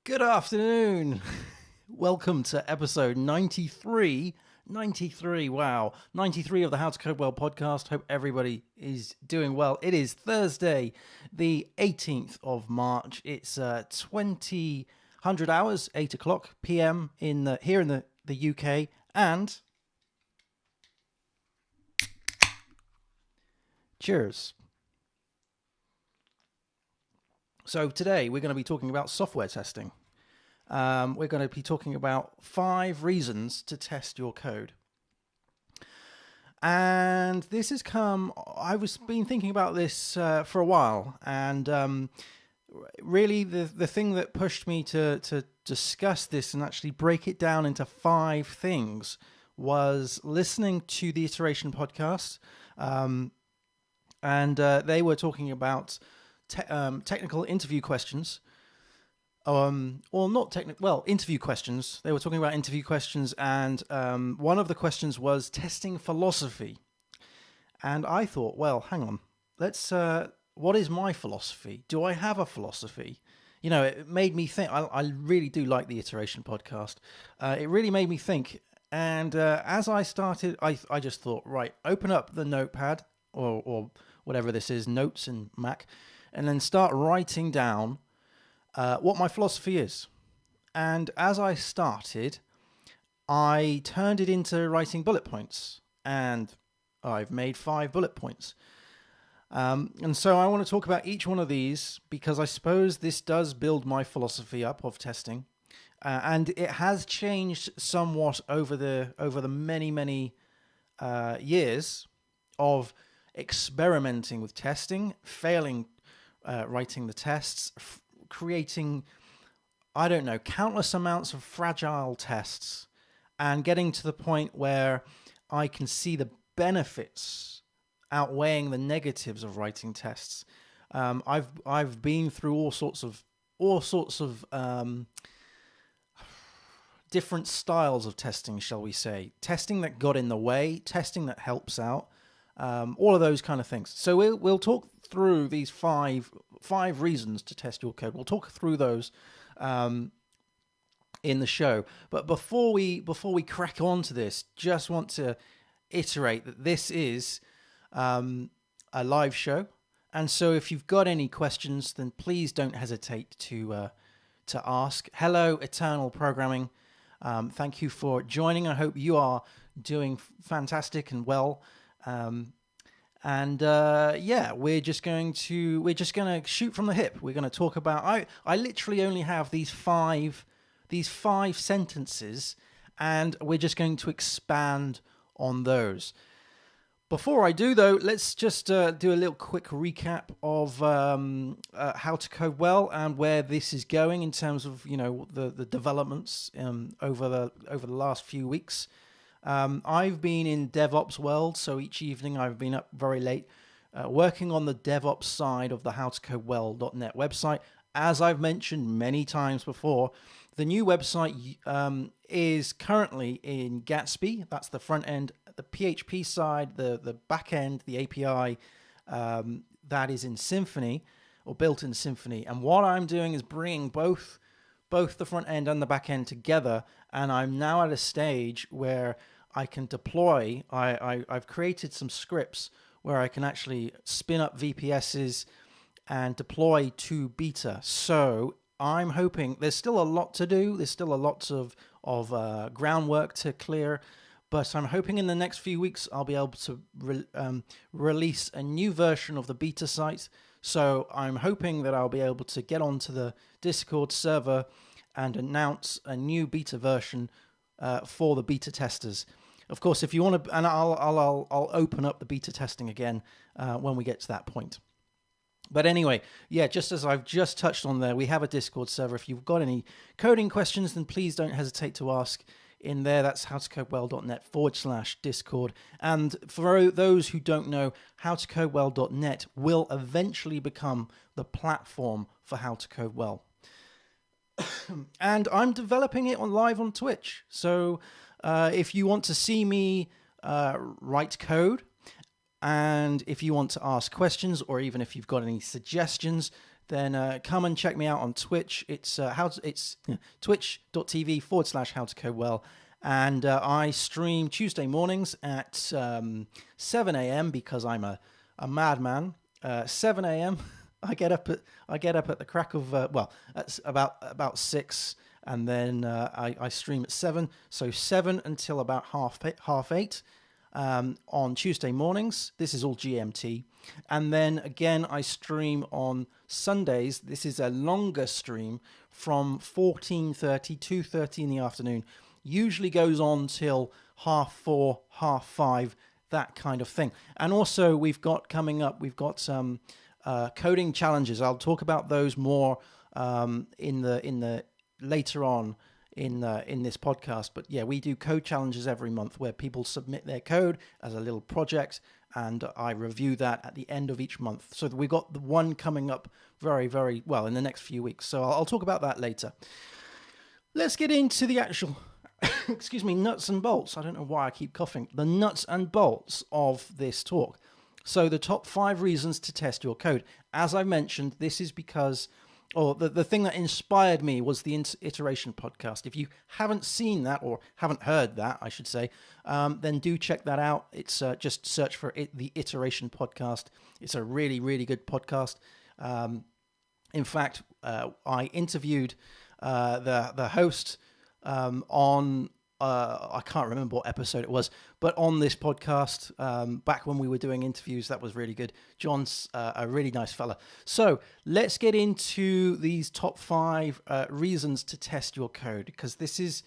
Good afternoon. Welcome to episode 93. 93, wow. 93 of the How to Code Well podcast. Hope everybody is doing well. It is Thursday, the 18th of March. It's 2000 hours, 8 o'clock p.m. here in the UK. And cheers. So today we're going to be talking about software testing. We're going to be talking about 5 reasons to test your code. And this has come, I was been thinking about this for a while. And really the thing that pushed me to discuss this and actually break it down into 5 things was listening to the Iteration Podcast. And they were talking about technical interview questions, interview questions. They were talking about interview questions, and one of the questions was testing philosophy. And I thought, well, hang on, what is my philosophy? Do I have a philosophy? You know, it made me think. I really do like the Iteration Podcast. It really made me think. And as I started, I just thought, right, open up the notepad or whatever this is, notes in Mac, and then start writing down what my philosophy is. And as I started, I turned it into writing bullet points, and I've made 5 bullet points. And so I want to talk about each one of these because I suppose this does build my philosophy up of testing, and it has changed somewhat over the many years of experimenting with testing, failing. Writing the tests, creating, countless amounts of fragile tests, and getting to the point where I can see the benefits outweighing the negatives of writing tests. I've been through all sorts of different styles of testing, shall we say? Testing that got in the way, testing that helps out. All of those kind of things. So we'll talk through these five reasons to test your code. We'll talk through those in the show. But before we crack on to this, just want to iterate that this is a live show, and so if you've got any questions, then please don't hesitate to ask. Hello, Eternal Programming. Thank you for joining. I hope you are doing fantastic and well. We're just going to shoot from the hip. We're going to talk about. I literally only have these five sentences, and we're just going to expand on those. Before I do, though, let's just do a little quick recap of how to code well and where this is going in terms of the developments over the last few weeks. I've been in DevOps world, so each evening I've been up very late working on the DevOps side of the howtocodewell.net website. As I've mentioned many times before, the new website is currently in Gatsby. That's the front end. The PHP side, the back end, the API, that is in Symfony or built in Symfony. And what I'm doing is bringing both the front end and the back end together, and I'm now at a stage where I can deploy. I've created some scripts where I can actually spin up VPSs and deploy to beta. So I'm hoping there's still a lot to do. There's still a lot of groundwork to clear, but I'm hoping in the next few weeks I'll be able to release a new version of the beta site. So I'm hoping that I'll be able to get onto the Discord server and announce a new beta version for the beta testers. Of course, if you want to, and I'll open up the beta testing again when we get to that point. But anyway, yeah, just as I've just touched on there, we have a Discord server. If you've got any coding questions, then please don't hesitate to ask in there. That's howtocodewell.net/Discord. And for those who don't know, howtocodewell.net will eventually become the platform for How to Code Well. And I'm developing it live on Twitch. So if you want to see me write code, and if you want to ask questions, or even if you've got any suggestions, then come and check me out on Twitch. It's twitch.tv/howtocodewell. And I stream Tuesday mornings at 7 a.m. because I'm a madman. 7 a.m. I get up at the crack of it's about 6, and then I stream at 7. So 7 until about half 8 on Tuesday mornings. This is all GMT. And then again, I stream on Sundays. This is a longer stream from 14:30, 2:30 in the afternoon. Usually goes on till 4:30, 5:30, that kind of thing. And also we've got some coding challenges. I'll talk about those more in the later on in this podcast. But yeah, we do code challenges every month where people submit their code as a little project, and I review that at the end of each month. So we've got the one coming up very, very well in the next few weeks. So I'll talk about that later. Let's get into the actual excuse me, nuts and bolts. I don't know why I keep coughing. The nuts and bolts of this talk. So the top 5 reasons to test your code. As I mentioned, this is because, the thing that inspired me was the Iteration podcast. If you haven't seen that, or haven't heard that, I should say, then do check that out. It's just search for the Iteration podcast. It's a really, really good podcast. In fact, I interviewed the host on I can't remember what episode it was, but on this podcast back when we were doing interviews. That was really good. John's a really nice fella. So let's get into these top 5 reasons to test your code, because this is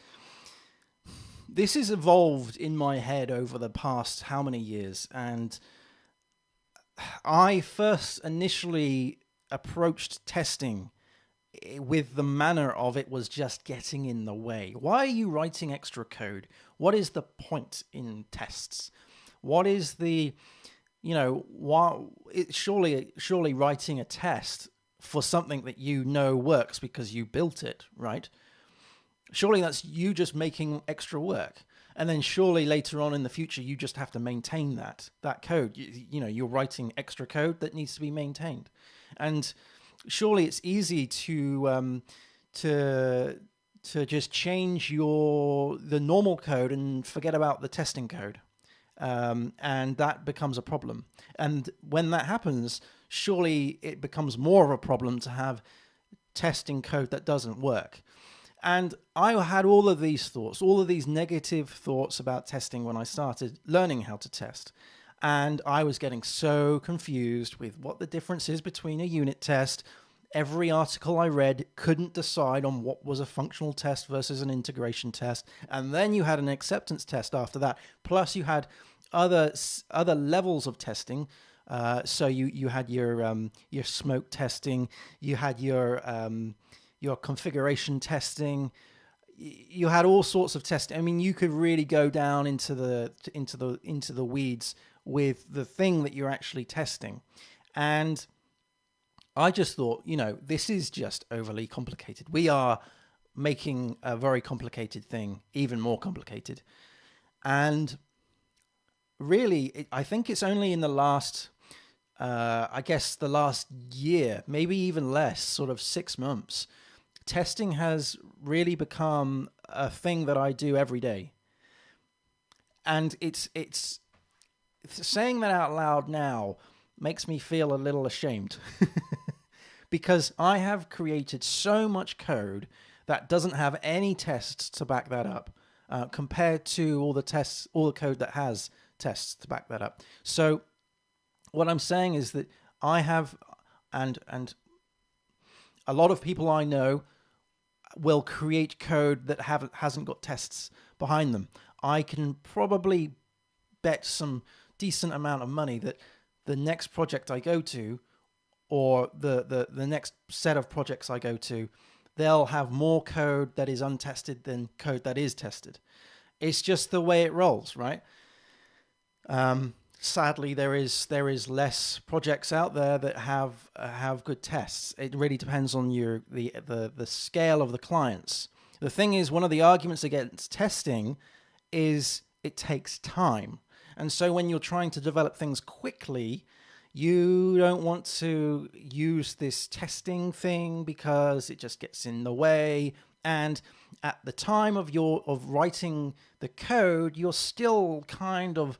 evolved in my head over the past how many years. And I first initially approached testing with the manner of it was just getting in the way. Why are you writing extra code? What is the point in tests? What is the, surely writing a test for something that you know works because you built it, right? Surely that's you just making extra work. And then surely later on in the future, you just have to maintain that code. You're writing extra code that needs to be maintained. And surely it's easy to just change the normal code and forget about the testing code, and that becomes a problem. And when that happens, surely it becomes more of a problem to have testing code that doesn't work. And I had all of these thoughts, all of these negative thoughts about testing when I started learning how to test. And I was getting so confused with what the difference is between a unit test. Every article I read couldn't decide on what was a functional test versus an integration test. And then you had an acceptance test after that. Plus you had other levels of testing. So you had your smoke testing, you had your configuration testing, you had all sorts of testing. I mean, you could really go down into the weeds with the thing that you're actually testing. And I just thought, this is just overly complicated. We are making a very complicated thing even more complicated. And really, I think it's only in the last, the last year, maybe even less, sort of 6 months, testing has really become a thing that I do every day. And it's saying that out loud now makes me feel a little ashamed because I have created so much code that doesn't have any tests to back that up, compared to all the code that has tests to back that up. So what I'm saying is that I have, and a lot of people I know will create code that hasn't got tests behind them. I can probably bet some decent amount of money that the next project I go to, or the next set of projects I go to, they'll have more code that is untested than code that is tested. It's just the way it rolls, right? Sadly, there is less projects out there that have good tests. It really depends on the scale of the clients. The thing is, one of the arguments against testing is it takes time. And so when you're trying to develop things quickly, You don't want to use this testing thing because it just gets in the way. And at the time of writing the code, you're still kind of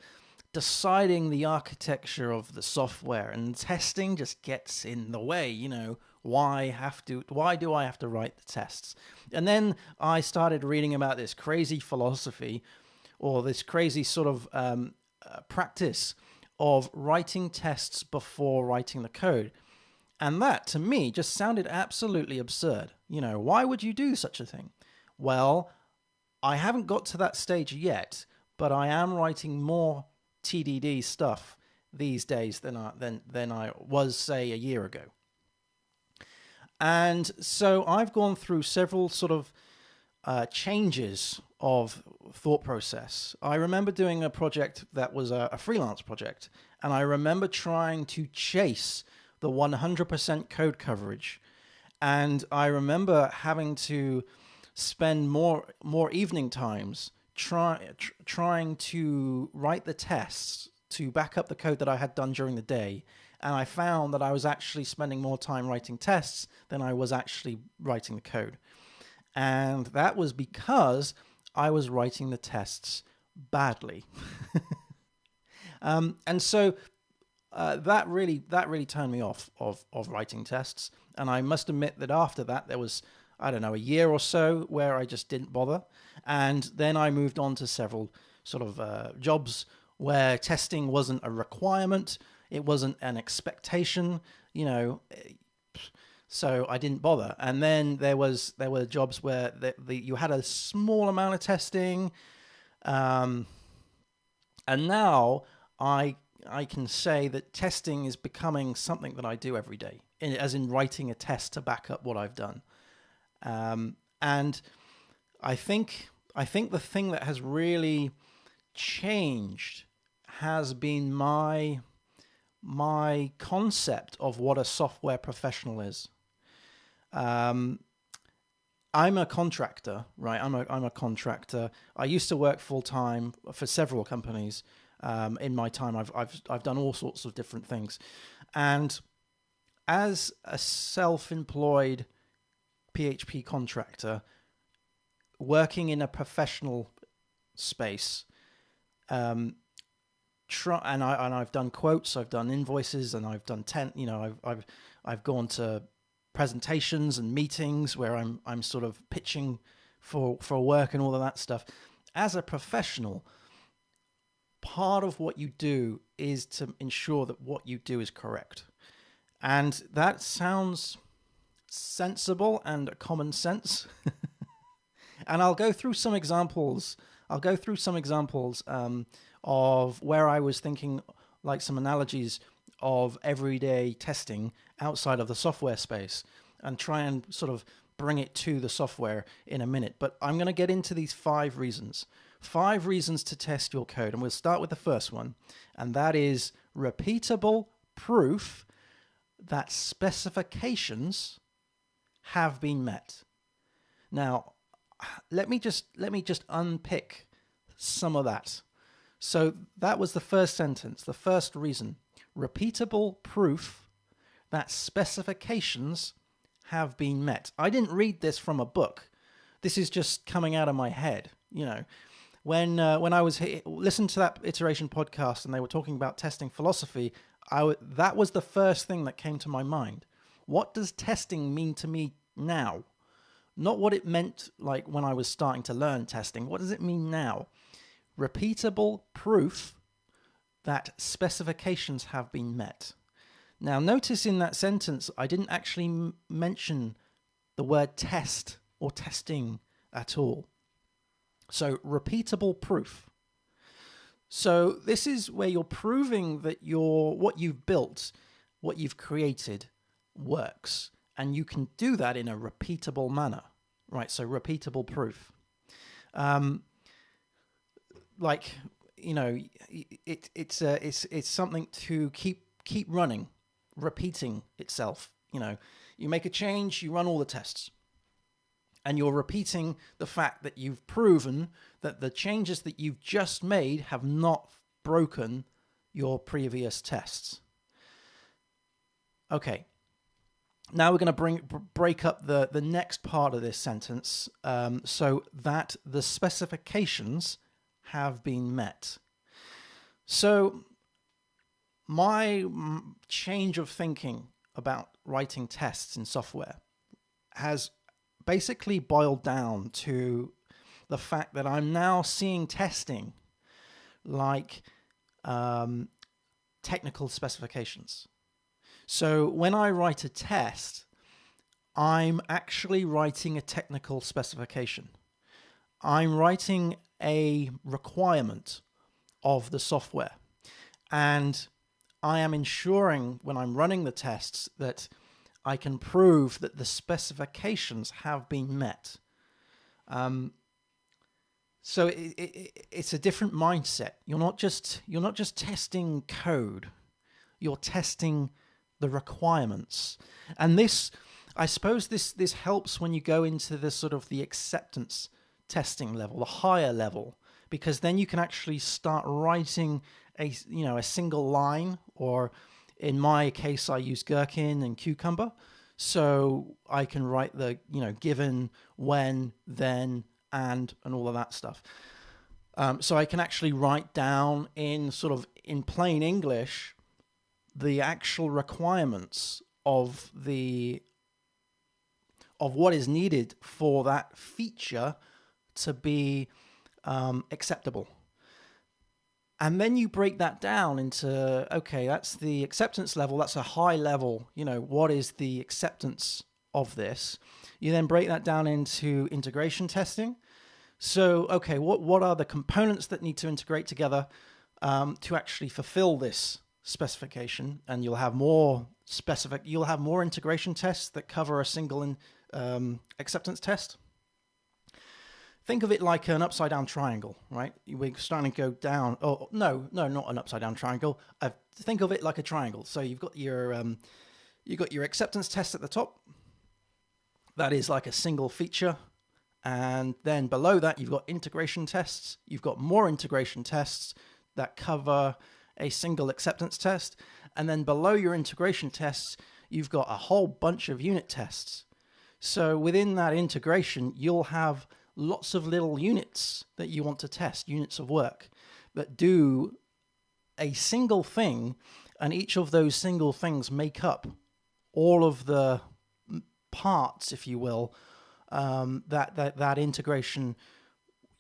deciding the architecture of the software, and testing just gets in the way. Why do I have to write the tests? And then I started reading about this crazy philosophy, or this crazy sort of practice of writing tests before writing the code. And that, to me, just sounded absolutely absurd. Why would you do such a thing? Well, I haven't got to that stage yet, but I am writing more TDD stuff these days than I was, say, a year ago. And so I've gone through several sort of changes of thought process. I remember doing a project that was a freelance project, and I remember trying to chase the 100% code coverage. And I remember having to spend more evening times trying to write the tests to back up the code that I had done during the day. And I found that I was actually spending more time writing tests than I was actually writing the code. And that was because I was writing the tests badly. And so that really turned me off of writing tests. And I must admit that after that, there was, I don't know, a year or so where I just didn't bother. And then I moved on to several sort of jobs where testing wasn't a requirement. It wasn't an expectation, so I didn't bother. And then there were jobs where you had a small amount of testing, and now I can say that testing is becoming something that I do every day, as in writing a test to back up what I've done. And I think the thing that has really changed has been my concept of what a software professional is. I'm a contractor, right? I'm a contractor. I used to work full time for several companies. In my time, I've done all sorts of different things, and as a self-employed PHP contractor working in a professional space, and I've done quotes, I've done invoices, and I've done I've gone to presentations and meetings where I'm sort of pitching for work and all of that stuff. As a professional, part of what you do is to ensure that what you do is correct. And that sounds sensible and common sense. And I'll go through some examples. Of where I was thinking, like some analogies of everyday testing outside of the software space, and try and sort of bring it to the software in a minute. But I'm going to get into these 5 reasons. 5 reasons to test your code. And we'll start with the first one. And that is repeatable proof that specifications have been met. Now, let me just unpick some of that. So that was the first sentence, the first reason. Repeatable proof that specifications have been met. I didn't read this from a book. This is just coming out of my head. When I was listened to that Iteration podcast and they were talking about testing philosophy, that was the first thing that came to my mind. What does testing mean to me now? Not what it meant like when I was starting to learn testing. What does it mean now? Repeatable proof that specifications have been met. Now, notice in that sentence, I didn't actually mention the word test or testing at all. So, repeatable proof. So, this is where you're proving that what you've built, what you've created, works. And you can do that in a repeatable manner, right? So, repeatable proof. It's something to keep running, repeating itself. You make a change, you run all the tests, and you're repeating the fact that you've proven that the changes that you've just made have not broken your previous tests. Okay. Now we're going to break up the next part of this sentence so that the specifications have been met. So my change of thinking about writing tests in software has basically boiled down to the fact that I'm now seeing testing like technical specifications. So when I write a test, I'm actually writing a technical specification. I'm writing a requirement of the software. And I am ensuring when I'm running the tests that I can prove that the specifications have been met. So it's a different mindset. You're not just testing code. You're testing the requirements. And this, I suppose this helps when you go into the sort of the acceptance testing level, the higher level, because then you can actually start writing a single line, or in my case, I use Gherkin and Cucumber. So I can write the, given, when, then, and all of that stuff. So I can actually write down in plain English the actual requirements of what is needed for that feature to be acceptable. And then you break that down into, okay, that's the acceptance level. That's a high level. What is the acceptance of this? You then break that down into integration testing. So, okay, what are the components that need to integrate together to actually fulfill this specification? And you'll have more integration tests that cover a single acceptance test. Think of it like an upside down triangle, right? We're starting to go down. Oh, no, not an upside down triangle. Think of it like a triangle. So you've got your acceptance test at the top. That is like a single feature. And then below that, you've got integration tests. You've got more integration tests that cover a single acceptance test. And then below your integration tests, you've got a whole bunch of unit tests. So within that integration, you'll have lots of little units that you want to test, units of work that do a single thing, and each of those single things make up all of the parts, if you will, that integration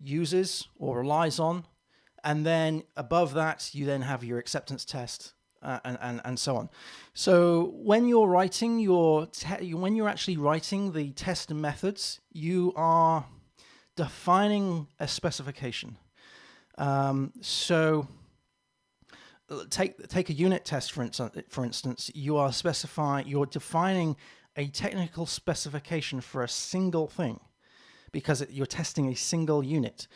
uses or relies on. And then above that, you then have your acceptance test and so on. So when you're writing when you're actually writing the test methods, you are defining a specification. So take a unit test for instance. You're defining a technical specification for a single thing because you're testing a single unit.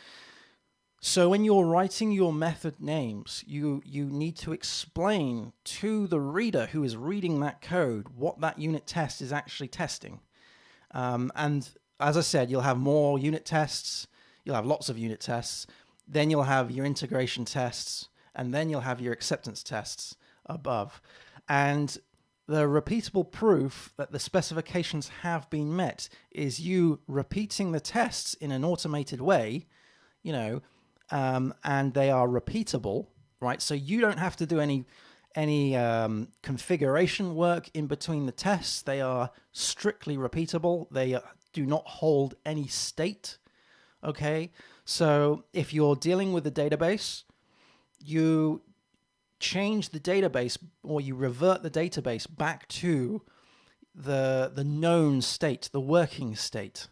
So when you're writing your method names, you need to explain to the reader who is reading that code what that unit test is actually testing. And as I said, you'll have more unit tests. You'll have lots of unit tests. Then you'll have your integration tests. And then you'll have your acceptance tests above. And the repeatable proof that the specifications have been met is you repeating the tests in an automated way, and they are repeatable, right? So you don't have to do any configuration work in between the tests. They are strictly repeatable. They do not hold any state, okay? So if you're dealing with a database, you change the database or you revert the database back to the known state, the working state,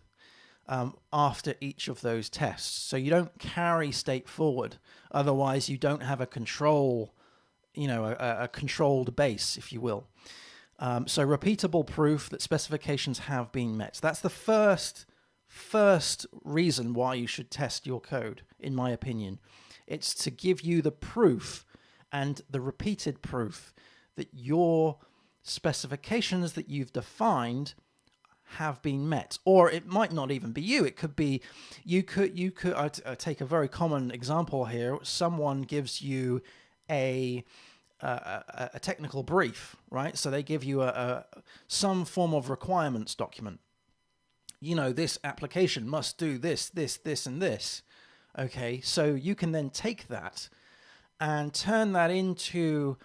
after each of those tests. So you don't carry state forward. Otherwise, you don't have a control, a controlled base, if you will. So repeatable proof that specifications have been met. So that's the first reason why you should test your code, in my opinion. It's to give you the proof and the repeated proof that your specifications that you've defined have been met. Or it might not even be you. It could be, you could I take a very common example here. Someone gives you a a technical brief, right? So they give you some form of requirements document. This application must do this, this, this, and this. Okay, so you can then take that and turn that into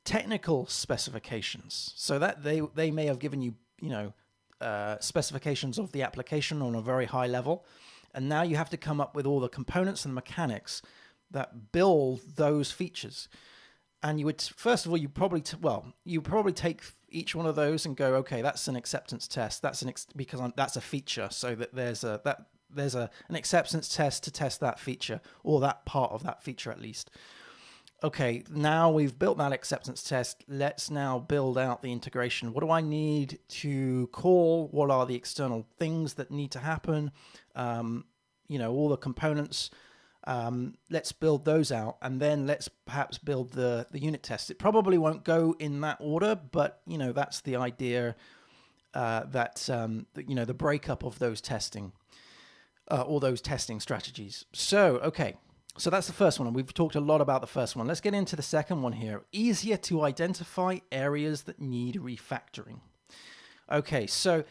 technical specifications. So that they may have given you, specifications of the application on a very high level, and now you have to come up with all the components and mechanics that build those features. And you would, first of all, you probably take each one of those and go, okay, that's an acceptance test. That's that's a feature. So that there's an acceptance test to test that feature, or that part of that feature at least. Okay, now we've built that acceptance test. Let's now build out the integration. What do I need to call? What are the external things that need to happen? All the components. Let's build those out, and then let's perhaps build the unit test. It probably won't go in that order, but that's the idea. The breakup of those testing, all those testing strategies. So okay, so that's the first one, and we've talked a lot about the first one. Let's get into the second one here. Easier to identify areas that need refactoring. Okay, so.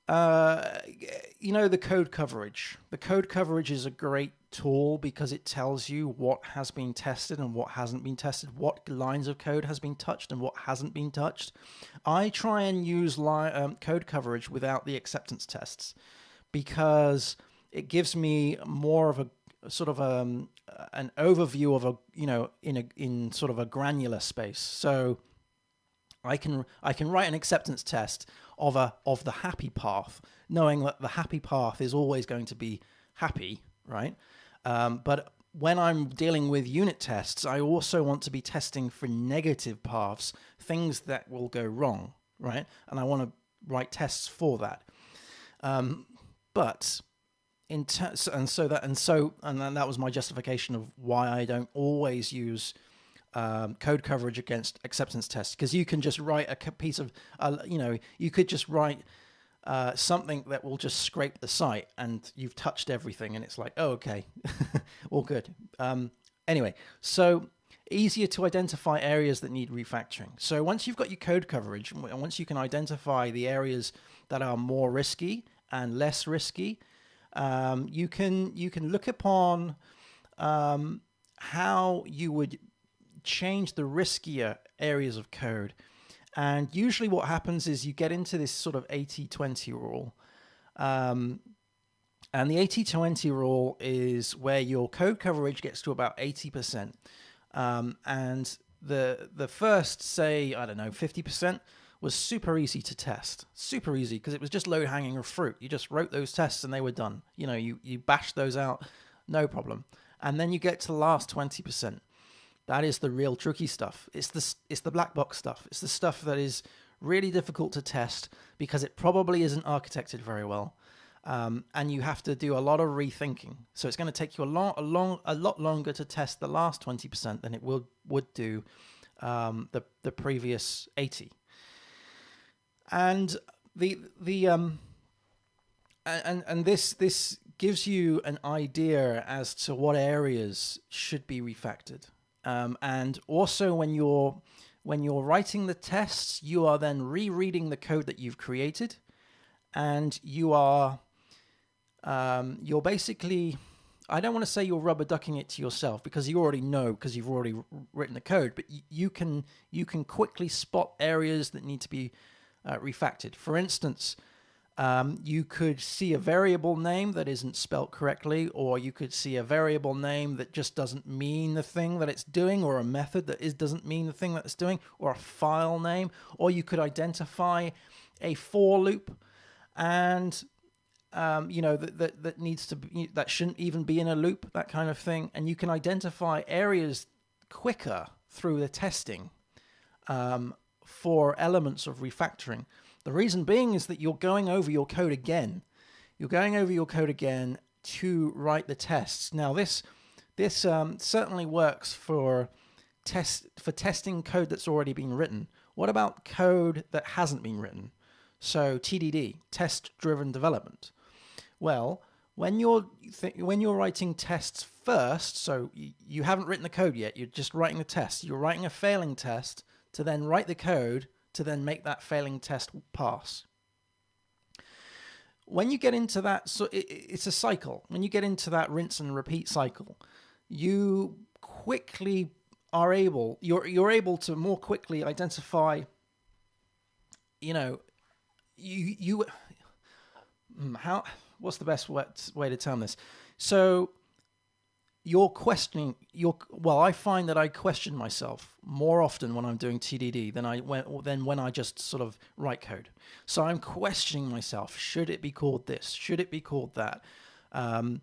The code coverage. The code coverage is a great tool because it tells you what has been tested and what hasn't been tested, what lines of code has been touched and what hasn't been touched. I try and use code coverage without the acceptance tests because it gives me more of a sort of an overview of in sort of a granular space. So I can write an acceptance test of the happy path, knowing that the happy path is always going to be happy, right? But when I'm dealing with unit tests, I also want to be testing for negative paths, things that will go wrong, right? And I want to write tests for that. But that was my justification of why I don't always use code coverage against acceptance tests, because you can just write a piece of, you could just write something that will just scrape the site and you've touched everything and it's like, oh, okay, all good. Anyway, so easier to identify areas that need refactoring. So once you've got your code coverage, and once you can identify the areas that are more risky and less risky, you can look upon how you would change the riskier areas of code. And usually what happens is you get into this sort of 80-20 rule. And the 80-20 rule is where your code coverage gets to about 80%. And the first, say, 50% was super easy to test. Super easy because it was just low-hanging fruit. You just wrote those tests and they were done. You bashed those out, no problem. And then you get to the last 20%. That is the real tricky stuff. It's the black box stuff. It's the stuff that is really difficult to test because it probably isn't architected very well, and you have to do a lot of rethinking. So it's going to take you a lot longer to test the last 20% than it would do the previous 80. And this gives you an idea as to what areas should be refactored. And also when you're writing the tests, you are then rereading the code that you've created, and you're basically, I don't want to say you're rubber ducking it to yourself because you already know because you've already written the code, but you can quickly spot areas that need to be refactored. For instance, you could see a variable name that isn't spelt correctly, or you could see a variable name that just doesn't mean the thing that it's doing, or a method that doesn't mean the thing that it's doing, or a file name, or you could identify a for loop, and that needs to be, that shouldn't even be in a loop, that kind of thing, and you can identify areas quicker through the testing for elements of refactoring. The reason being is that you're going over your code again. You're going over your code again to write the tests. Now, this certainly works for testing code that's already been written. What about code that hasn't been written? So TDD, test-driven development. Well, when you're writing tests first, so you haven't written the code yet, you're just writing the test. You're writing a failing test to then write the code to then make that failing test pass. When you get into that, so it's a cycle. When you get into that rinse and repeat cycle, you quickly are able, you're able to more quickly identify, what's the best way to term this? So you're questioning I find that I question myself more often when I'm doing TDD than when I just sort of write code. So I'm questioning myself. Should it be called this? Should it be called that? And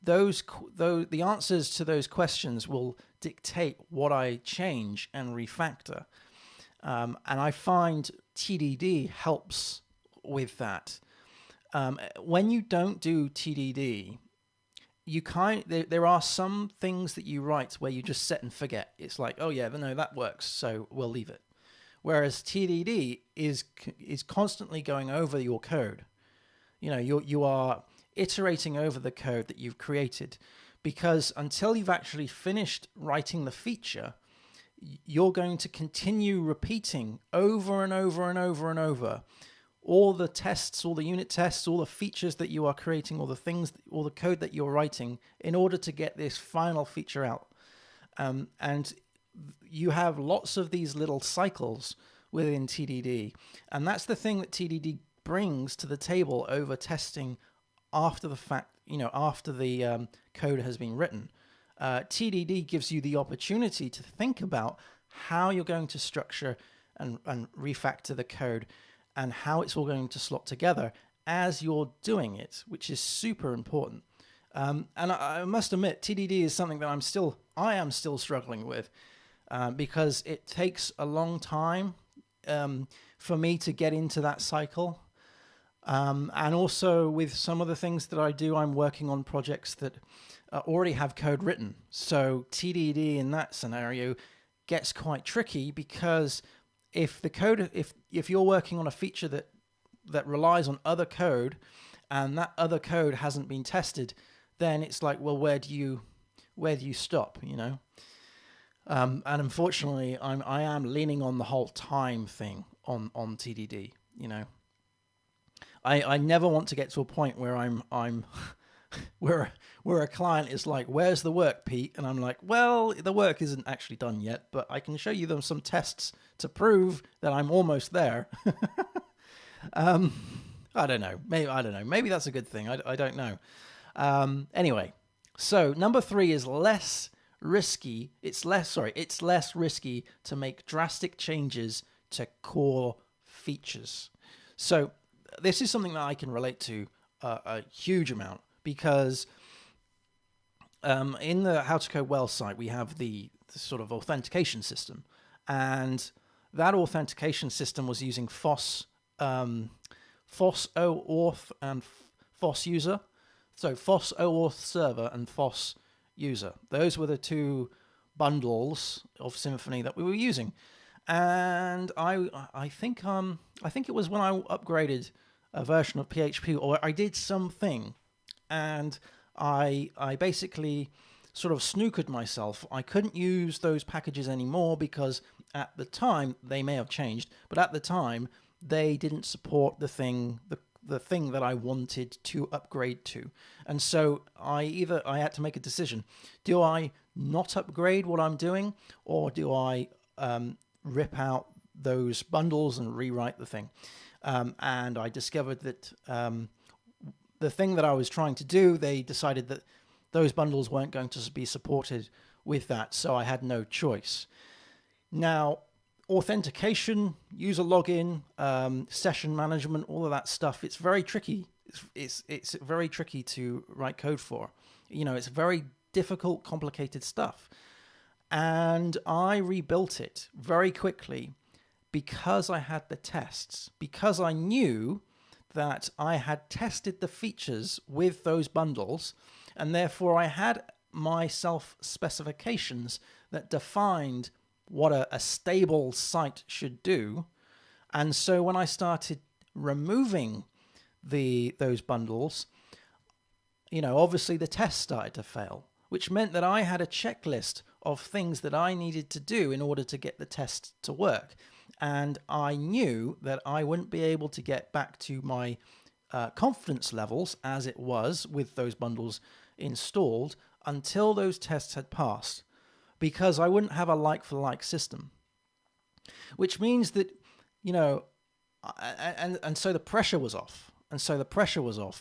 the answers to those questions will dictate what I change and refactor. And I find TDD helps with that. When you don't do TDD, there are some things that you write where you just set and forget. It's like, oh yeah, no, that works, so we'll leave it. Whereas TDD is constantly going over your code. You are iterating over the code that you've created, because until you've actually finished writing the feature, you're going to continue repeating over and over and over and over all the tests, all the unit tests, all the features that you are creating, all the code that you're writing in order to get this final feature out. And you have lots of these little cycles within TDD. And that's the thing that TDD brings to the table over testing after the fact, after the code has been written. TDD gives you the opportunity to think about how you're going to structure and refactor the code and how it's all going to slot together as you're doing it, which is super important. And I must admit, TDD is something that I am still struggling with because it takes a long time for me to get into that cycle. And also with some of the things that I do, I'm working on projects that already have code written. So TDD in that scenario gets quite tricky, because if you're working on a feature that relies on other code and that other code hasn't been tested, then it's like, well, where do you stop, and unfortunately I am leaning on the whole time thing on TDD. I never want to get to a point where I'm where a client is like, where's the work, Pete? And I'm like, well, the work isn't actually done yet, but I can show you some tests to prove that I'm almost there. I don't know. Maybe that's a good thing. I don't know. Anyway, so number 3 is less risky. It's less risky to make drastic changes to core features. So this is something that I can relate to a huge amount, because in the How to Code Well site, we have the sort of authentication system, and that authentication system was using FOSS OAuth and FOSS user. So FOSS OAuth server and FOSS user. Those were the two bundles of Symfony that we were using. And I think it was when I upgraded a version of PHP, or I did something, and I basically sort of snookered myself. I couldn't use those packages anymore because at the time, they may have changed, but at the time they didn't support the thing that I wanted to upgrade to. And so I had to make a decision. Do I not upgrade what I'm doing, or do I rip out those bundles and rewrite the thing? And I discovered that the thing that I was trying to do, they decided that those bundles weren't going to be supported with that, so I had no choice. Now, authentication, user login, session management, all of that stuff, it's very tricky. It's very tricky to write code for. It's very difficult, complicated stuff. And I rebuilt it very quickly because I had the tests, because I knew that I had tested the features with those bundles, and therefore I had my self-specifications that defined what a stable site should do. And so when I started removing those bundles, obviously the test started to fail, which meant that I had a checklist of things that I needed to do in order to get the test to work. And I knew that I wouldn't be able to get back to my confidence levels as it was with those bundles installed until those tests had passed, because I wouldn't have a like-for-like system. Which means that, and so the pressure was off.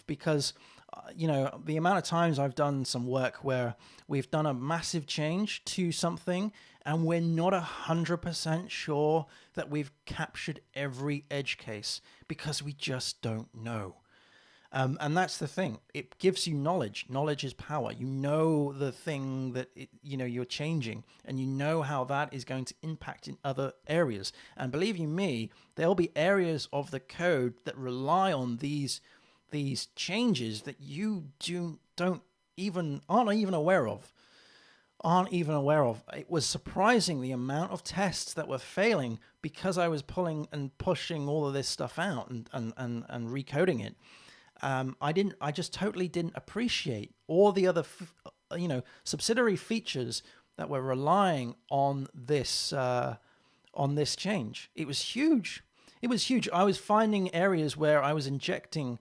Because the amount of times I've done some work where we've done a massive change to something and we're not 100% sure that we've captured every edge case because we just don't know. And that's the thing. It gives you knowledge. Knowledge is power. You know the thing that you're changing, and you know how that is going to impact in other areas. And believe you me, there'll be areas of the code that rely on these changes that you aren't even aware of. It was surprising the amount of tests that were failing because I was pulling and pushing all of this stuff out and recoding it. I just totally didn't appreciate all the other, subsidiary features that were relying on this change. It was huge. I was finding areas where I was injecting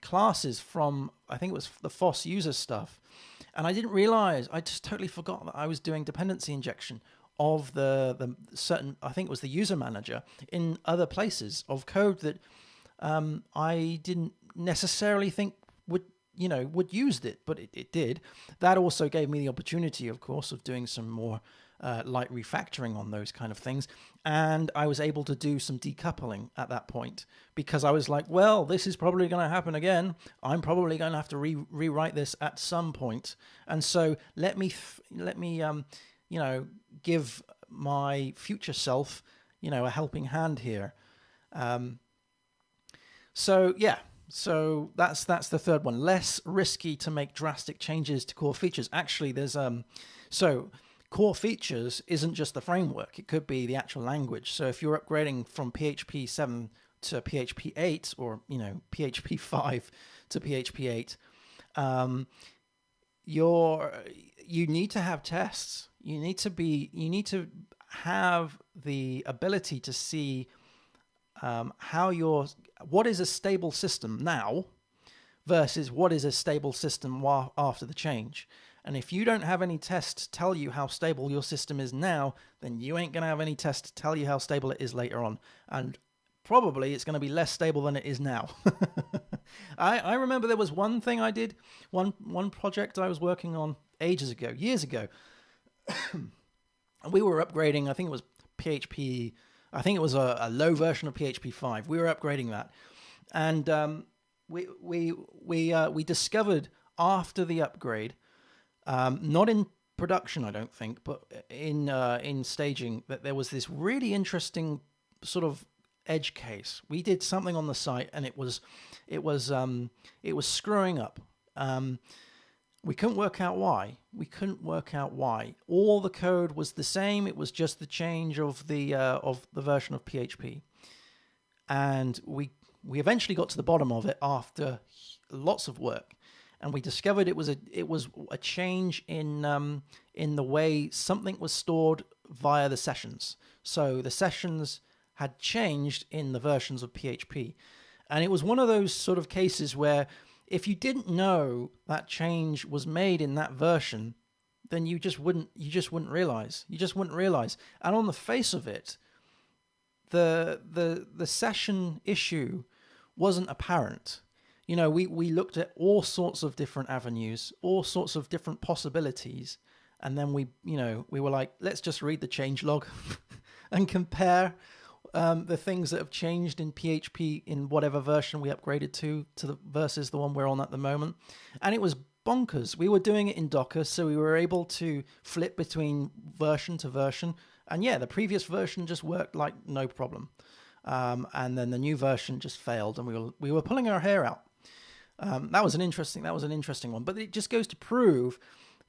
classes from, I think it was the FOSS user stuff, and I didn't realize. I just totally forgot that I was doing dependency injection of the certain, I think it was the user manager, in other places of code that I didn't necessarily think would use it, but it did. That also gave me the opportunity, of course, of doing some more light refactoring on those kind of things, and I was able to do some decoupling at that point, because I was like, well, this is probably going to happen again. I'm probably going to have to rewrite this at some point, and so let me give my future self a helping hand here. So that's the third one. Less risky to make drastic changes to core features. Actually, there's core features isn't just the framework. It could be the actual language. So if you're upgrading from PHP 7 to PHP 8, or PHP 5 to PHP 8, you need to have tests. You need to have the ability to see what is a stable system now versus what is a stable system after the change. And if you don't have any tests to tell you how stable your system is now, then you ain't going to have any tests to tell you how stable it is later on. And probably it's going to be less stable than it is now. I remember there was one thing I did, one project I was working on years ago. And we were upgrading, I think it was PHP, I think it was a low version of PHP 5. We were upgrading that. And we discovered after the upgrade, not in production, I don't think, but in staging, that there was this really interesting sort of edge case. We did something on the site, and it was screwing up. We couldn't work out why. All the code was the same. It was just the change of the version of PHP, and we eventually got to the bottom of it after lots of work. And we discovered it was a change in the way something was stored via the sessions. So the sessions had changed in the versions of PHP, and it was one of those sort of cases where if you didn't know that change was made in that version, then you just wouldn't realize. And on the face of it, the session issue wasn't apparent. We looked at all sorts of different avenues, all sorts of different possibilities, and then we were like, let's just read the changelog and compare the things that have changed in PHP in whatever version we upgraded to versus the one we're on at the moment. And it was bonkers. We were doing it in Docker, so we were able to flip between version to version. And yeah, the previous version just worked like no problem. And then the new version just failed, and we were pulling our hair out. That was an interesting one. But it just goes to prove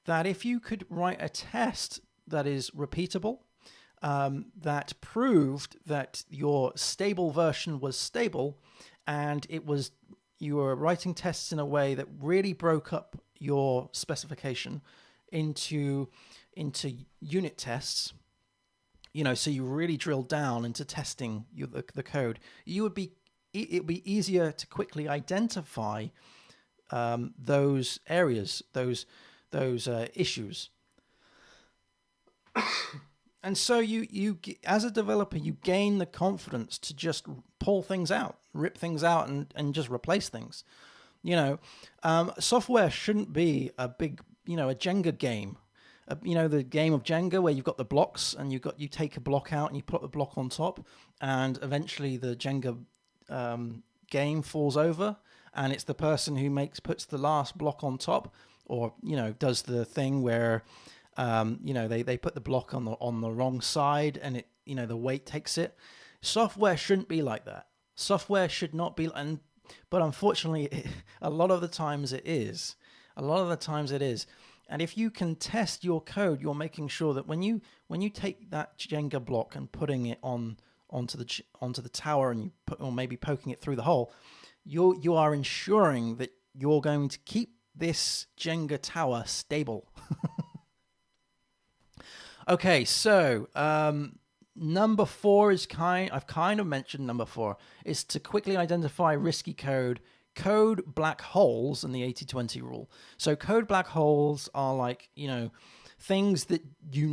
that if you could write a test that is repeatable, that proved that your stable version was stable, and it was you were writing tests in a way that really broke up your specification into unit tests, so you really drill down into testing the code, it would be easier to quickly identify those areas, those issues. And so you as a developer, you gain the confidence to just pull things out, rip things out, and just replace things. Software shouldn't be a big, a Jenga game. The game of Jenga where you've got the blocks and you take a block out and you put the block on top, and eventually the Jenga game falls over, and it's the person who puts the last block on top, or does the thing where they put the block on the wrong side, and it the weight takes it. Software shouldn't be like that. Software should not be, but unfortunately, a lot of the times it is. And if you can test your code, you're making sure that when you take that Jenga block and putting it onto the tower, and or maybe poking it through the hole, you are ensuring that you're going to keep this Jenga tower stable. Okay, so number 4 is I've kind of mentioned number 4 is to quickly identify risky code black holes in the 80-20 rule. So code black holes are like, things that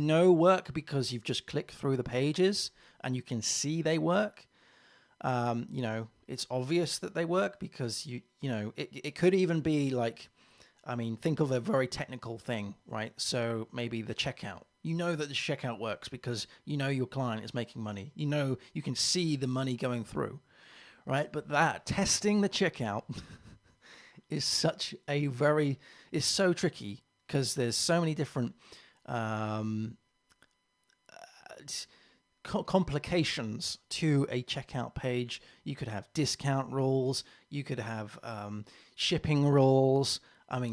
work because you've just clicked through the pages and you can see they work. It's obvious that they work because it could even be like, think of a very technical thing, right? So maybe the checkout. That the checkout works because your client is making money. You can see the money going through, right? But testing the checkout is so tricky because there's so many different complications to a checkout page. You could have discount rules. You could have shipping rules.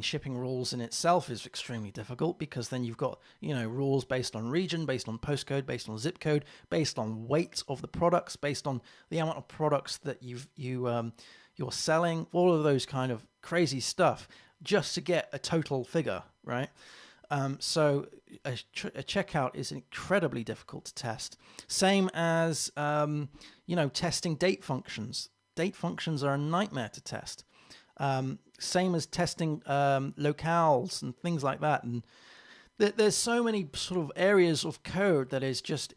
Shipping rules in itself is extremely difficult because then you've got, rules based on region, based on postcode, based on zip code, based on weight of the products, based on the amount of products that you're selling, all of those kind of crazy stuff just to get a total figure, right? So a checkout is incredibly difficult to test. Same as, testing date functions. Date functions are a nightmare to test. Same as testing locales and things like that. And there's so many sort of areas of code that it's just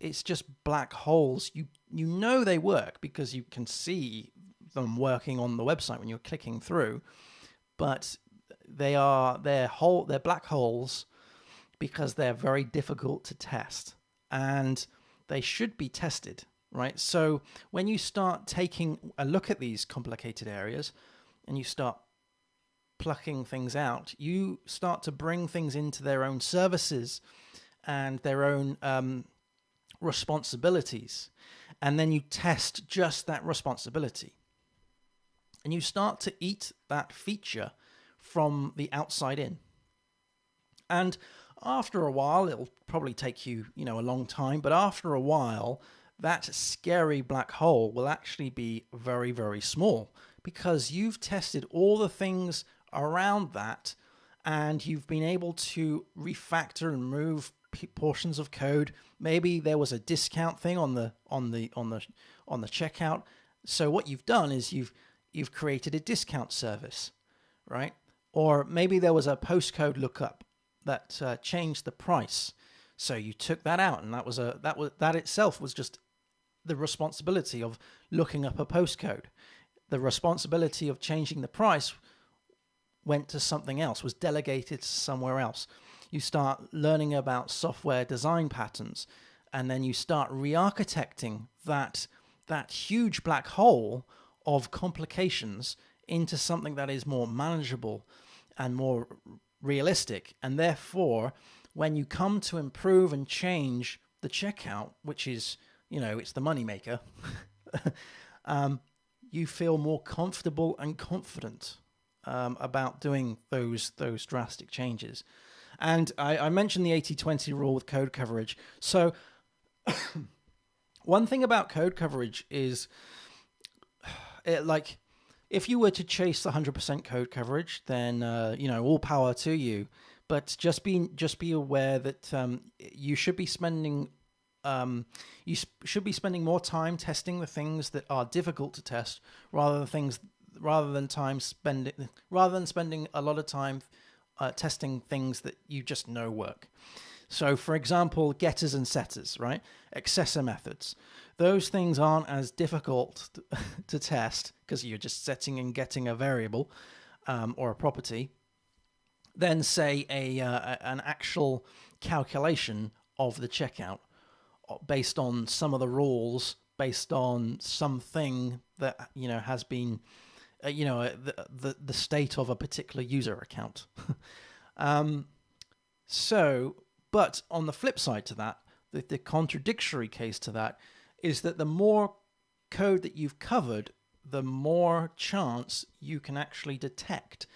black holes. They work because you can see them working on the website when you're clicking through, but they're black holes because they're very difficult to test, and they should be tested, right? So when you start taking a look at these complicated areas and you start plucking things out, you start to bring things into their own services and their own responsibilities, and then you test just that responsibility, and you start to eat that feature from the outside in. And after a while, it'll probably take you, a long time, but after a while, that scary black hole will actually be very, very small because you've tested all the things around that, and you've been able to refactor and move portions of code. Maybe there was a discount thing on the checkout. So what you've done is you've created a discount service, right? Or maybe there was a postcode lookup that changed the price. So you took that out, and that itself was just the responsibility of looking up a postcode. The responsibility of changing the price went to something else, was delegated to somewhere else. You start learning about software design patterns, and then you start re-architecting that huge black hole of complications into something that is more manageable and more realistic. And therefore, when you come to improve and change the checkout, which is, it's the moneymaker, you feel more comfortable and confident about doing those drastic changes. And I mentioned the 80-20 rule with code coverage. So one thing about code coverage is If you were to chase 100% code coverage, then all power to you. But just be aware that you should be spending more time testing the things that are difficult to test rather than spending a lot of time testing things that you just know work. So, for example, getters and setters, right? Accessor methods. Those things aren't as difficult to test because you're just setting and getting a variable or a property than, say, an actual calculation of the checkout based on some of the rules, based on something that has been, the state of a particular user account. But on the flip side to that, the contradictory case to that is that the more code that you've covered, the more chance you can actually detect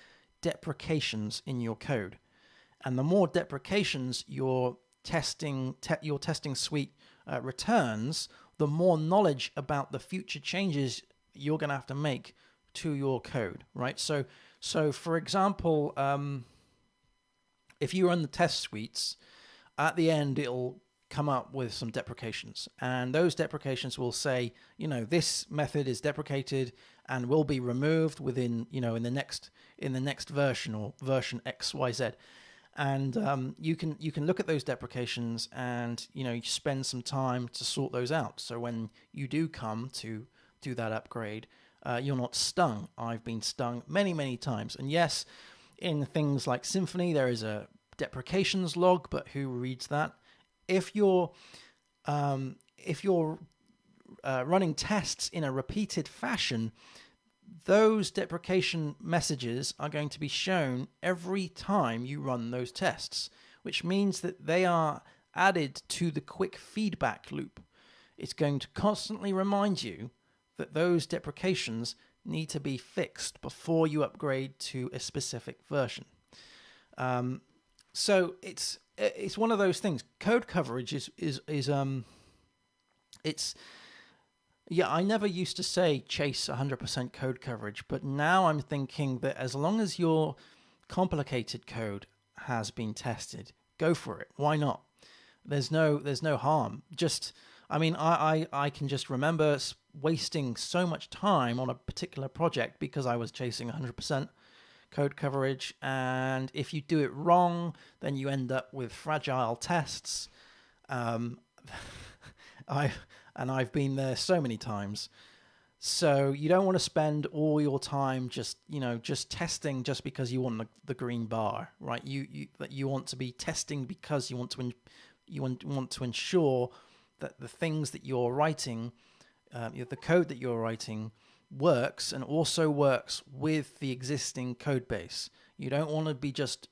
deprecations in your code. And the more deprecations your testing suite returns, the more knowledge about the future changes you're going to have to make to your code, right? So for example, if you run the test suites, at the end it'll come up with some deprecations, and those deprecations will say, this method is deprecated and will be removed within, in the next version or version XYZ. And you can look at those deprecations and you spend some time to sort those out. So when you do come to do that upgrade, you're not stung. I've been stung many times, and yes, in things like Symfony there is a deprecations log, but who reads that? If you're running tests in a repeated fashion, those deprecation messages are going to be shown every time you run those tests, which means that they are added to the quick feedback loop. It's going to constantly remind you that those deprecations need to be fixed before you upgrade to a specific version. So it's one of those things. Code coverage I never used to say chase 100% code coverage, but now I'm thinking that as long as your complicated code has been tested, go for it. Why not? There's no harm. I can just remember wasting so much time on a particular project because I was chasing 100% code coverage, and if you do it wrong, then you end up with fragile tests. I've been there so many times. So you don't want to spend all your time just testing just because you want the green bar, right? You want to be testing because you want to ensure that the things that you're writing, the code that you're writing, works and also works with the existing code base. You don't want to be just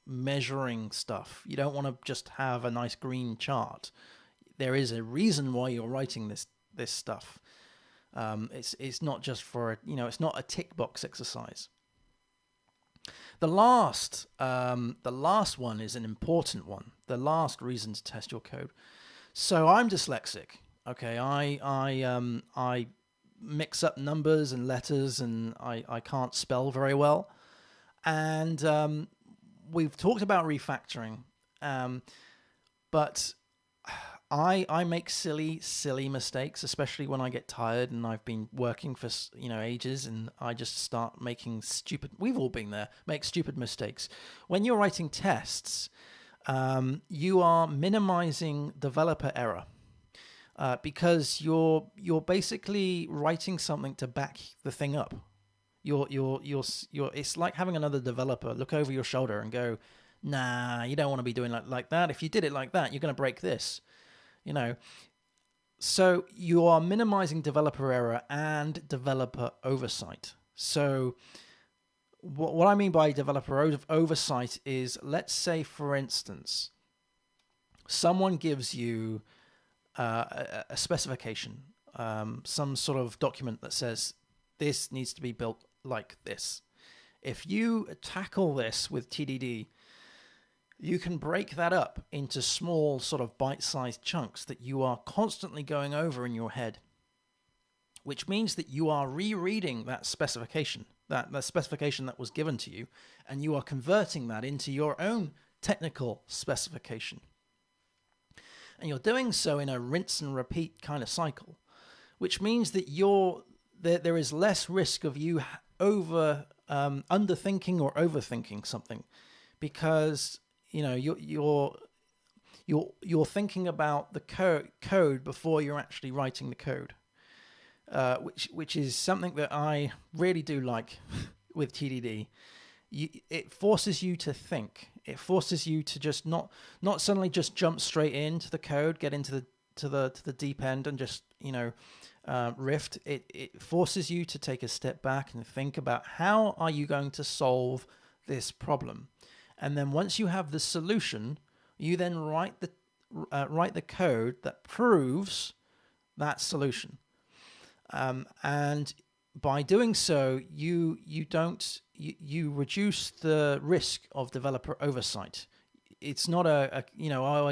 measuring stuff. You don't want to just have a nice green chart. There is a reason why you're writing this stuff. It's not just for it's not a tick box exercise. The last one is an important one. The last reason to test your code. So I'm dyslexic. Okay, I mix up numbers and letters, and I can't spell very well. And we've talked about refactoring, but I make silly mistakes, especially when I get tired and I've been working for ages, and I just start making stupid. We've all been there. Make stupid mistakes. When you're writing tests, you are minimizing developer error. Because you're basically writing something to back the thing up. It's like having another developer look over your shoulder and go, "Nah, you don't want to be doing like that. If you did it like that, you're going to break this." So you are minimizing developer error and developer oversight. So what I mean by developer oversight is, let's say, for instance, someone gives you a specification, some sort of document that says this needs to be built like this. If you tackle this with TDD, you can break that up into small sort of bite-sized chunks that you are constantly going over in your head. which means that you are rereading that specification, that specification that was given to you, and you are converting that into your own technical specification. And you're doing so in a rinse and repeat kind of cycle, which means that there is less risk of you underthinking or overthinking something, because you're thinking about the code before you're actually writing the code, which is something that I really do like with TDD. It forces you to think. It forces you to just not suddenly just jump straight into the code, get into the deep end and just rift. It forces you to take a step back and think about how are you going to solve this problem, and then once you have the solution, you then write the code that proves that solution, and by doing so, you reduce the risk of developer oversight. It's not I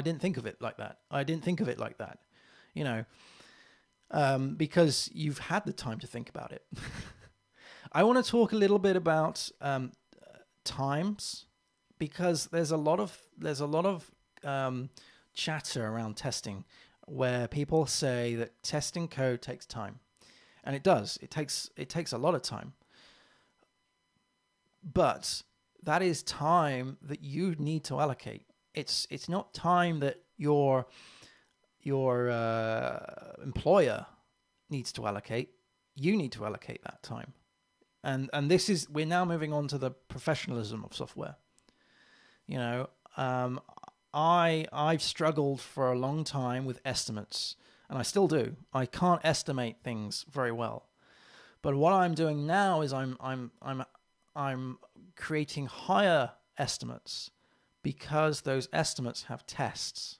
didn't think of it like that. Because you've had the time to think about it. I want to talk a little bit about times, because there's a lot of chatter around testing where people say that testing code takes time. And it does. It takes a lot of time. But that is time that you need to allocate. It's not time that your employer needs to allocate. You need to allocate that time. And we're now moving on to the professionalism of software. I've struggled for a long time with estimates. And I still do. I can't estimate things very well. But what I'm doing now is I'm creating higher estimates, because those estimates have tests.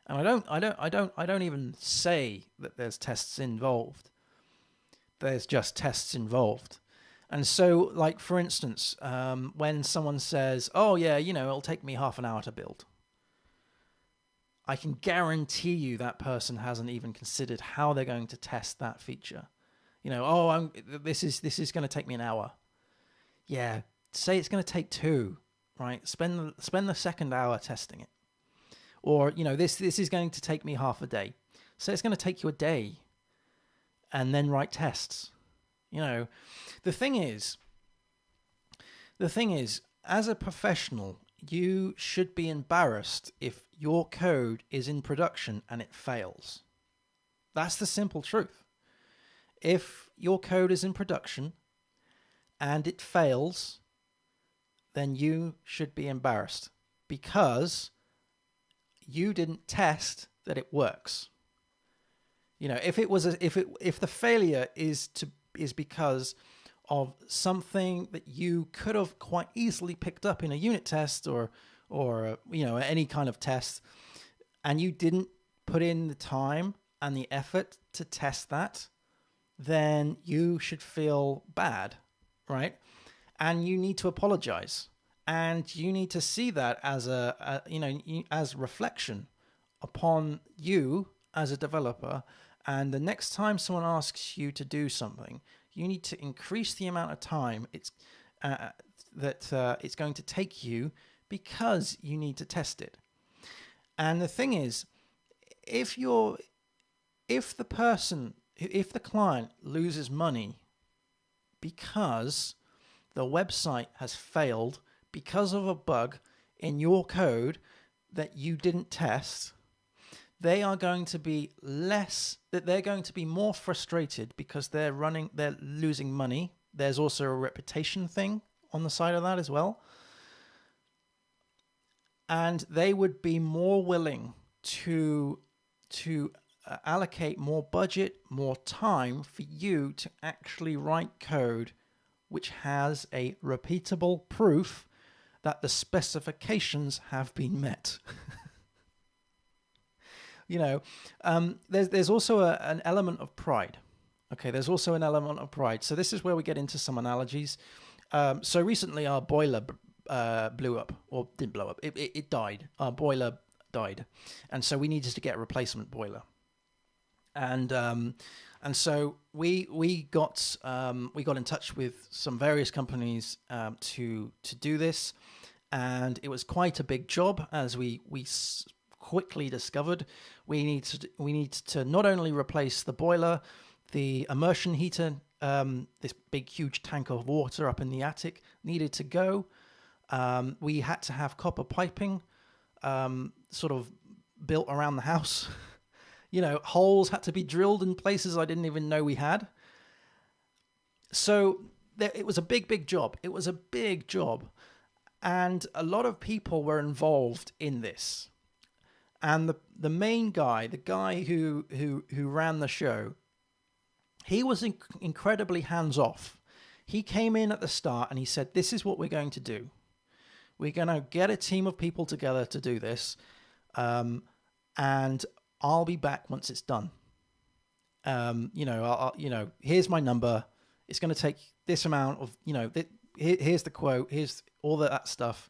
And I don't even say that there's tests involved. There's just tests involved. And so, like, for instance, when someone says, "Oh yeah, it'll take me half an hour to build," I can guarantee you that person hasn't even considered how they're going to test that feature. This is going to take me an hour. Yeah, say it's going to take 2, right? Spend the second hour testing it. Or, this is going to take me half a day. So it's going to take you a day, and then write tests. The thing is, as a professional, you should be embarrassed if your code is in production and it fails. That's the simple truth. If your code is in production and it fails, then you should be embarrassed, because you didn't test that it works. If the failure is because of something that you could have quite easily picked up in a unit test or any kind of test, and you didn't put in the time and the effort to test that, then you should feel bad, right? And you need to apologize, and you need to see that as as reflection upon you as a developer. And the next time someone asks you to do something, you need to increase the amount of time it's going to take you, because you need to test it. And the thing is, if the client loses money because the website has failed because of a bug in your code that you didn't test, they're going to be more frustrated because they're losing money. There's also a reputation thing on the side of that as well. And they would be more willing to allocate more budget, more time for you to actually write code which has a repeatable proof that the specifications have been met. There's also an element of pride. Okay, there's also an element of pride. So this is where we get into some analogies. So recently our boiler blew up, or didn't blow up. It died. Our boiler died, and so we needed to get a replacement boiler. And And so we got in touch with some various companies to do this, and it was quite a big job, as we quickly discovered. We need to not only replace the boiler, the immersion heater, this big huge tank of water up in the attic needed to go. We had to have copper piping sort of built around the house. Holes had to be drilled in places I didn't even know we had. So it was a big job. It was a big job. And a lot of people were involved in this. And the main guy, the guy who ran the show, he was incredibly hands-off. He came in at the start and he said, this is what we're going to do. We're going to get a team of people together to do this. And I'll be back once it's done. Here's my number. It's going to take this amount of, here's the quote, here's all that stuff.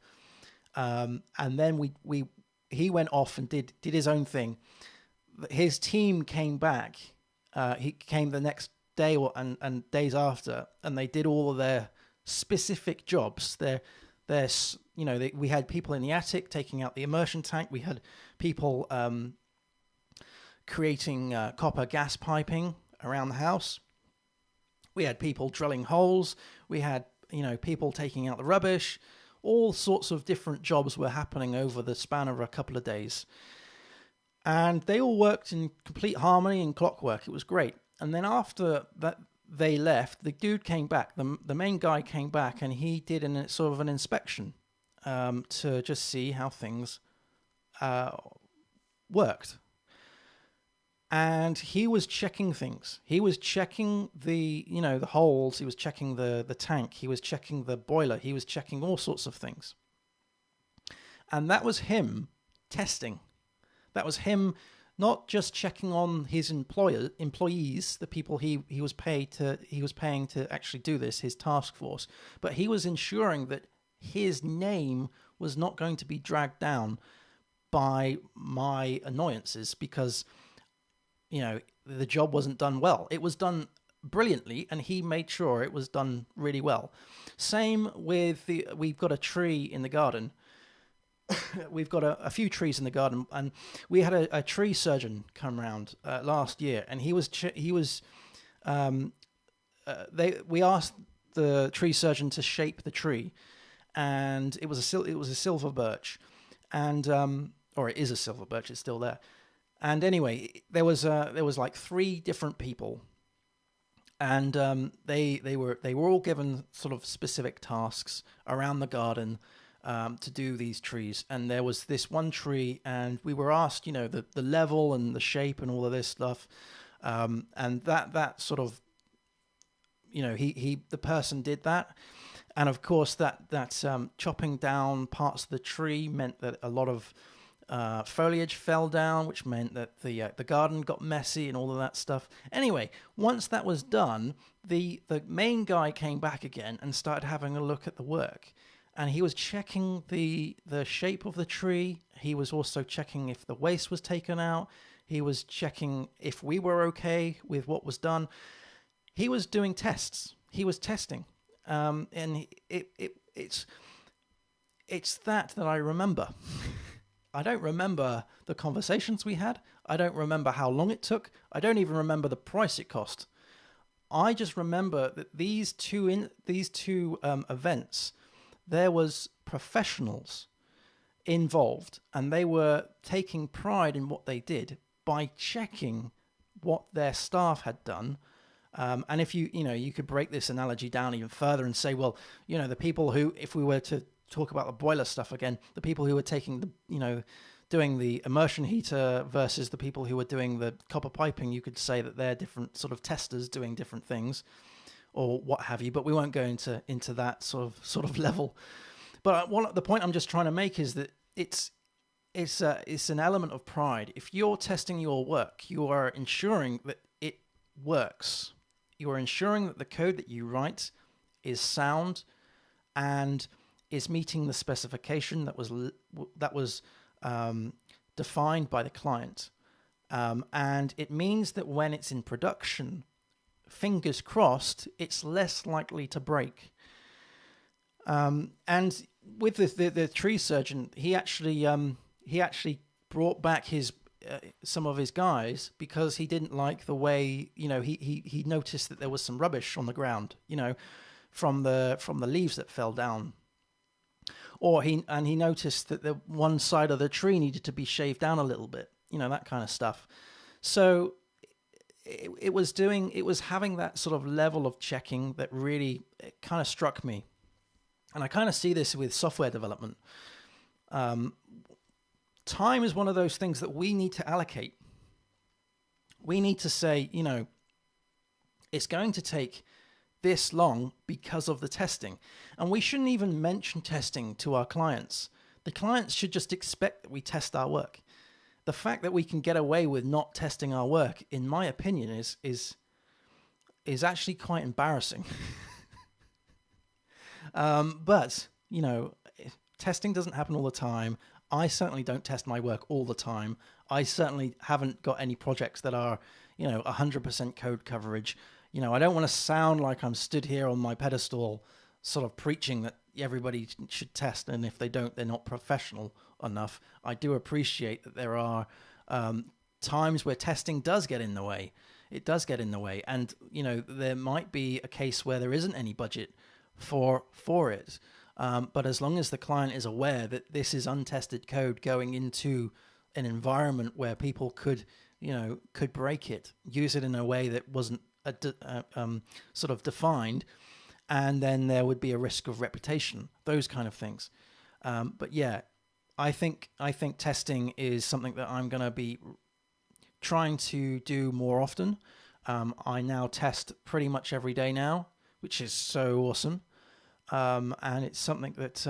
And then he went off and did his own thing. His team came back. He came the next day and days after, and they did all of their specific jobs. We had people in the attic taking out the immersion tank. We had people creating copper gas piping around the house. We had people drilling holes. We had people taking out the rubbish. All sorts of different jobs were happening over the span of a couple of days. And they all worked in complete harmony and clockwork. It was great. And then after that they left, the dude came back. The main guy came back, and he did sort of an inspection to just see how things worked. And he was checking things. He was checking the holes. He was checking the tank. He was checking the boiler. He was checking all sorts of things. And that was him testing. That was him not just checking on his employees, the people he was paying to actually do this, his task force, but he was ensuring that his name was not going to be dragged down by my annoyances, because the job wasn't done well. It was done brilliantly, and he made sure it was done really well. Same with we've got a tree in the garden. We've got a few trees in the garden, and we had a tree surgeon come around last year, and we asked the tree surgeon to shape the tree, and it was a silver birch, and or it is a silver birch. It's still there. And anyway, there was like 3 different people, and they were all given sort of specific tasks around the garden to do these trees. And there was this one tree, and we were asked, the level and the shape and all of this stuff, and that sort of, the person did that. And of course, that chopping down parts of the tree meant that a lot of foliage fell down, which meant that the garden got messy and all of that stuff. Anyway, once that was done, the main guy came back again and started having a look at the work, and he was checking the shape of the tree. He was also checking if the waste was taken out. He was checking if we were okay with what was done. He was doing tests. He was testing, and it's that I remember. I don't remember the conversations we had. I don't remember how long it took. I don't even remember the price it cost. I just remember that these two events, there was professionals involved, and they were taking pride in what they did by checking what their staff had done. And if you could break this analogy down even further and say, well, the people who, if we were to talk about the boiler stuff again, the people who were taking doing the immersion heater versus the people who were doing the copper piping, you could say that they're different sort of testers doing different things, or what have you. But we won't go into that sort of level. But the point I'm just trying to make is that it's an element of pride. If you're testing your work, you are ensuring that it works. You are ensuring that the code that you write is sound and is meeting the specification that was defined by the client. And it means that when it's in production, fingers crossed, it's less likely to break. And with the tree surgeon, he actually brought back some of his guys because he didn't like the way, he noticed that there was some rubbish on the ground, from the leaves that fell down. Or he noticed that the one side of the tree needed to be shaved down a little bit, that kind of stuff. So it was having that sort of level of checking that really kind of struck me. And I kind of see this with software development. Time is one of those things that we need to allocate. We need to say, it's going to take this long because of the testing. And we shouldn't even mention testing to our clients. The clients should just expect that we test our work. The fact that we can get away with not testing our work, in my opinion, is actually quite embarrassing. But, testing doesn't happen all the time. I certainly don't test my work all the time. I certainly haven't got any projects that are, 100% code coverage. I don't want to sound like I'm stood here on my pedestal sort of preaching that everybody should test, and if they don't, they're not professional enough. I do appreciate that there are times where testing does get in the way. It does get in the way. And, there might be a case where there isn't any budget for it. But as long as the client is aware that this is untested code going into an environment where people could break it, use it in a way that wasn't sort of defined, and then there would be a risk of reputation, those kind of things. But yeah, I think testing is something that I'm going to be trying to do more often. I now test pretty much every day now, which is so awesome. And it's something that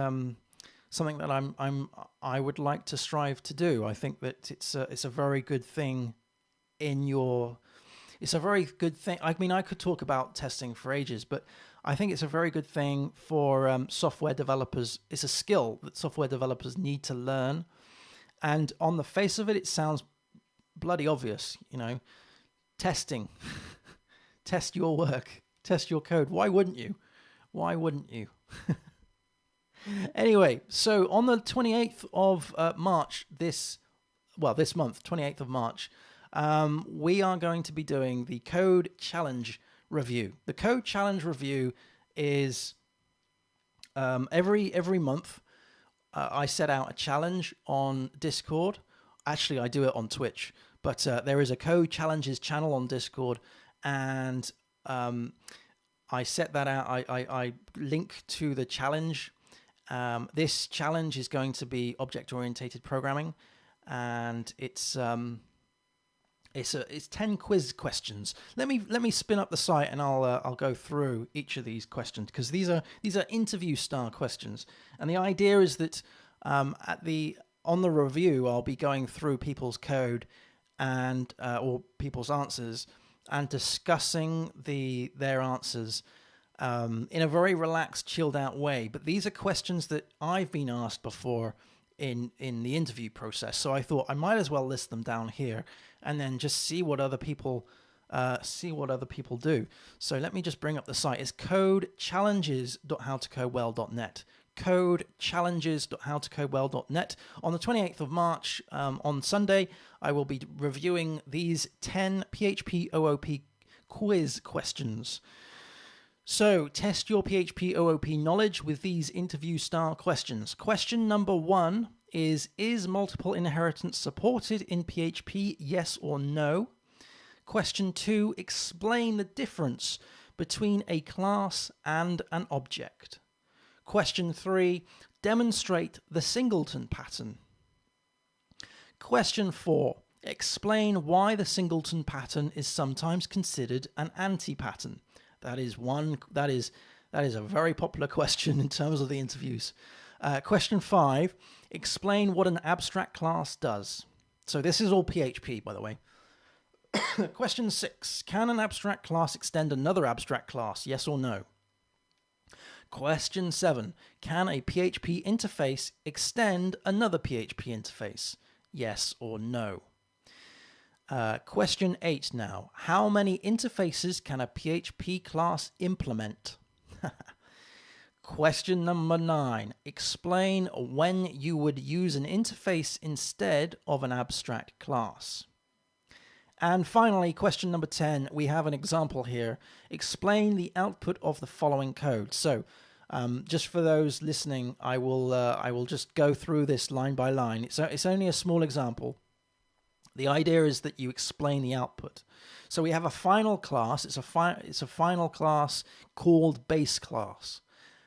I would like to strive to do. I think that it's a very good thing it's a very good thing. I mean, I could talk about testing for ages, but I think it's a very good thing for software developers. It's a skill that software developers need to learn. And on the face of it, it sounds bloody obvious, testing, test your work, test your code. Why wouldn't you? Why wouldn't you? Anyway, so on the 28th of March, this month, 28th of March, we are going to be doing the Code Challenge Review. The Code Challenge Review is every month. I set out a challenge on Discord. Actually, I do it on Twitch, but there is a Code Challenges channel on Discord, and I set that out. I link to the challenge. This challenge is going to be object-oriented programming, and it's 10 quiz questions. Let me spin up the site and I'll go through each of these questions, because these are interview style questions, and the idea is that on the review I'll be going through people's code and or people's answers and discussing their answers in a very relaxed, chilled out way. But these are questions that I've been asked before in the interview process, so I thought I might as well list them down here and then just see what other people do. So let me just bring up the site. It's codechallenges.howtocodewell.net. codechallenges.howtocodewell.net. On the 28th of March, on Sunday, I will be reviewing these 10 PHP OOP quiz questions. So, test your PHP OOP knowledge with these interview-style questions. Question number 1 is multiple inheritance supported in PHP, yes or no? Question 2, explain the difference between a class and an object. Question 3, demonstrate the singleton pattern. Question 4, explain why the singleton pattern is sometimes considered an anti-pattern. That is a very popular question in terms of the interviews. Question 5, explain what an abstract class does. So this is all PHP, by the way. Question 6, can an abstract class extend another abstract class, yes or no? Question 7, can a PHP interface extend another PHP interface, yes or no? Question 8 now. How many interfaces can a PHP class implement? Question number 9. Explain when you would use an interface instead of an abstract class. And finally, question number 10. We have an example here. Explain the output of the following code. So, just for those listening, I will just go through this line by line. It's only a small example. The idea is that you explain the output. So we have a final class. It's a final class called base class.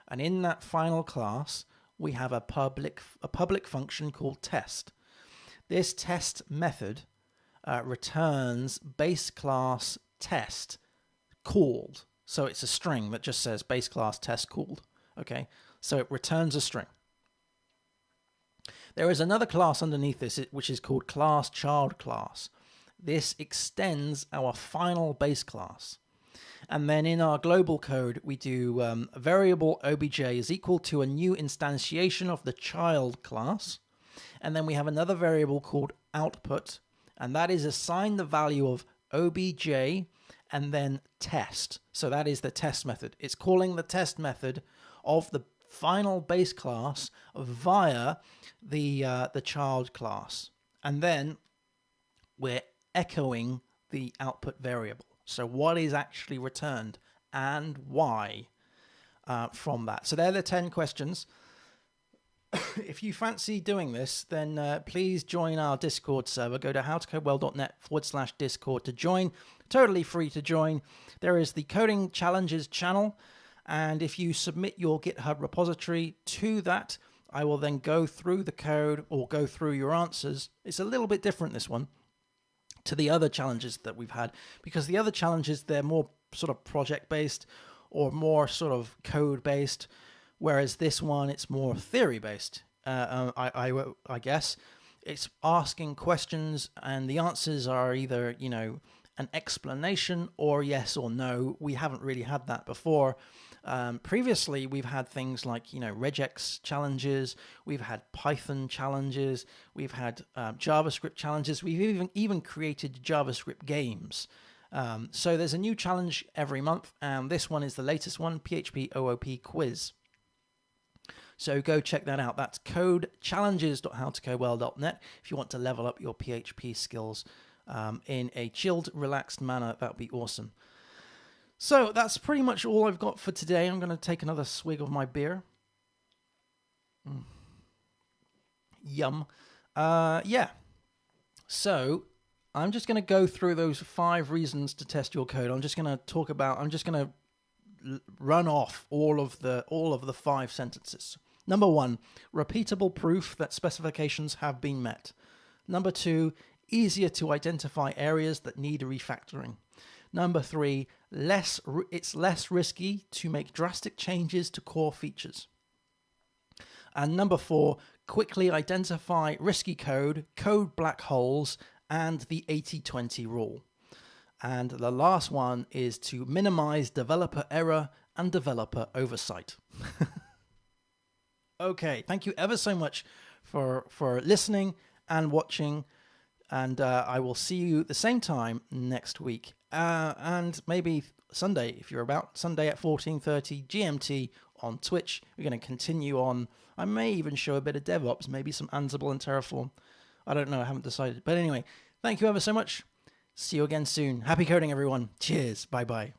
And in that final class, we have a public function called test. This test method returns base class test called. So it's a string that just says base class test called. Okay, so it returns a string. There is another class underneath this, which is called class child class. This extends our final base class. And then in our global code, we do a variable obj is equal to a new instantiation of the child class. And then we have another variable called output, and that is assigned the value of obj and then test. So that is the test method. It's calling the test method of the final base class via the child class. And then we're echoing the output variable. So what is actually returned and why from that. So they're the 10 questions. If you fancy doing this, then please join our Discord server. Go to howtocodewell.net/Discord to join. Totally free to join. There is the Coding Challenges channel. And if you submit your GitHub repository to that, I will then go through the code or go through your answers. It's a little bit different, this one, to the other challenges that we've had, because the other challenges, they're more sort of project-based or more sort of code-based, whereas this one, it's more theory-based, I guess. It's asking questions, and the answers are either, an explanation or yes or no. We haven't really had that before. Previously, we've had things like, regex challenges, we've had Python challenges, we've had JavaScript challenges, we've even created JavaScript games. So there's a new challenge every month, and this one is the latest one, PHP OOP Quiz. So go check that out. That's codechallenges.howtocodewell.net if you want to level up your PHP skills in a chilled, relaxed manner. That would be awesome. So that's pretty much all I've got for today. I'm going to take another swig of my beer. Yum. Yeah. So I'm just going to go through those 5 reasons to test your code. I'm just going to run off all of the 5 sentences. Number 1, repeatable proof that specifications have been met. Number 2, easier to identify areas that need refactoring. Number 3, it's less risky to make drastic changes to core features. And number 4, quickly identify risky code black holes, and the 80-20 rule. And the last one is to minimize developer error and developer oversight. Okay, thank you ever so much for listening and watching. And I will see you at the same time next week. And maybe Sunday, if you're about, Sunday at 14:30 GMT on Twitch. We're going to continue on. I may even show a bit of DevOps, maybe some Ansible and Terraform. I don't know, I haven't decided. But anyway, thank you ever so much. See you again soon. Happy coding, everyone. Cheers. Bye-bye.